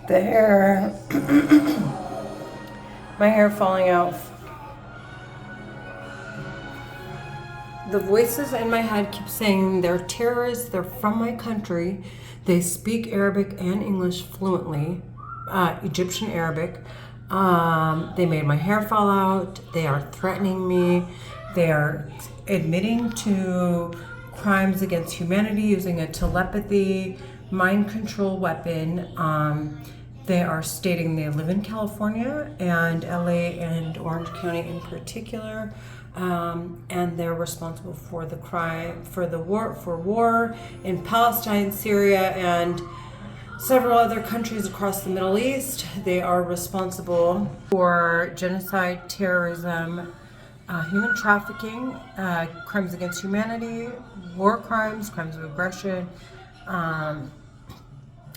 The hair, my hair falling out. The voices in my head keep saying they're terrorists, they're from my country, they speak Arabic and English fluently, Egyptian Arabic. They made my hair fall out, they are threatening me, they are admitting to crimes against humanity using a telepathy mind control weapon. They are stating they live in California and LA and Orange County in particular. And they're responsible for the crime, for war in Palestine, Syria, and several other countries across the Middle East. They are responsible for genocide, terrorism, human trafficking, crimes against humanity, war crimes, crimes of aggression,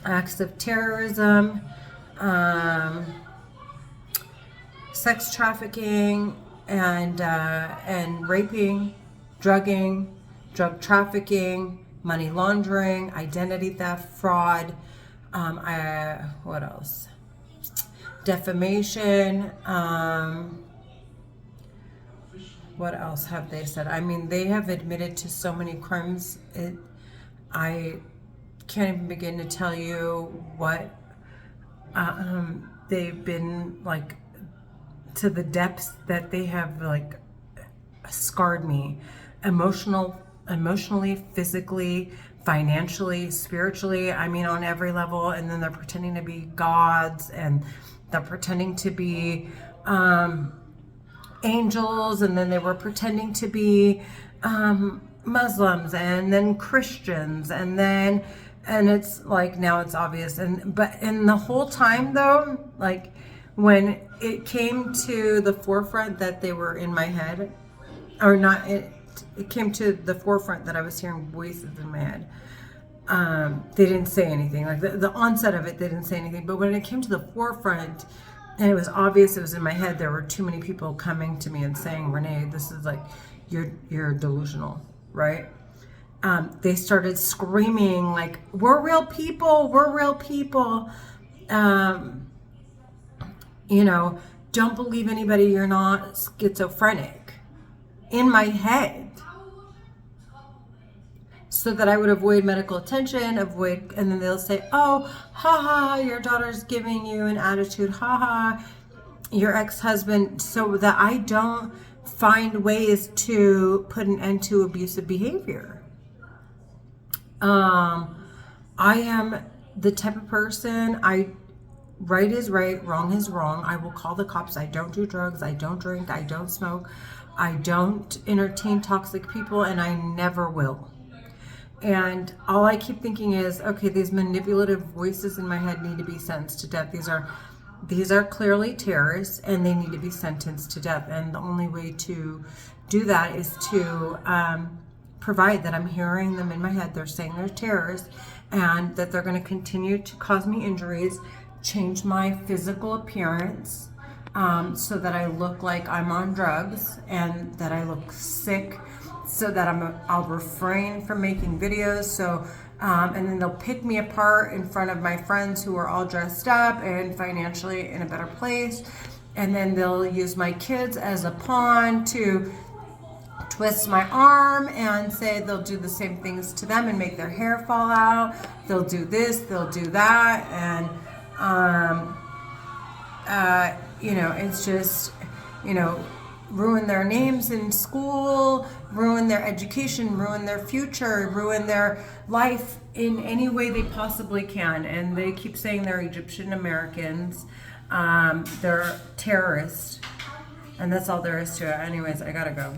acts of terrorism, sex trafficking, and raping, drugging, drug trafficking, money laundering, identity theft, fraud. What else? Defamation. What else have they said? I mean, they have admitted to so many crimes. I can't even begin to tell you what they've been like, to the depths that they have like scarred me emotionally, physically, financially, spiritually. I mean, on every level. And then they're pretending to be gods, and they're pretending to be angels, and then they were pretending to be Muslims, and then Christians, and it's like, now it's obvious. But in the whole time though, like, when it came to the forefront that they were in my head, or not, it came to the forefront that I was hearing voices in my head. They didn't say anything. Like the onset of it, they didn't say anything. But when it came to the forefront, and it was obvious it was in my head, there were too many people coming to me and saying, Renee, this is like, you're delusional, right? They started screaming like, we're real people, we're real people. Don't believe anybody, you're not schizophrenic, in my head, so that I would avoid medical attention, and then they'll say, oh, haha, your daughter's giving you an attitude, haha, your ex-husband, so that I don't find ways to put an end to abusive behavior. I am the type of person, right is right, wrong is wrong. I will call the cops. I don't do drugs. I don't drink. I don't smoke. I don't entertain toxic people, and I never will. And all I keep thinking is, okay, these manipulative voices in my head need to be sentenced to death. These are clearly terrorists, and they need to be sentenced to death. And the only way to do that is to provide that I'm hearing them in my head. They're saying they're terrorists, and that they're going to continue to cause me injuries, change my physical appearance, so that I look like I'm on drugs, and that I look sick, so that I'll refrain from making videos. So, and then they'll pick me apart in front of my friends who are all dressed up and financially in a better place. And then they'll use my kids as a pawn to twist my arm and say they'll do the same things to them and make their hair fall out. They'll do this, they'll do that. And, it's just, ruin their names in school, ruin their education, ruin their future, ruin their life in any way they possibly can. And they keep saying they're Egyptian Americans. They're terrorists. And that's all there is to it. Anyways, I gotta go.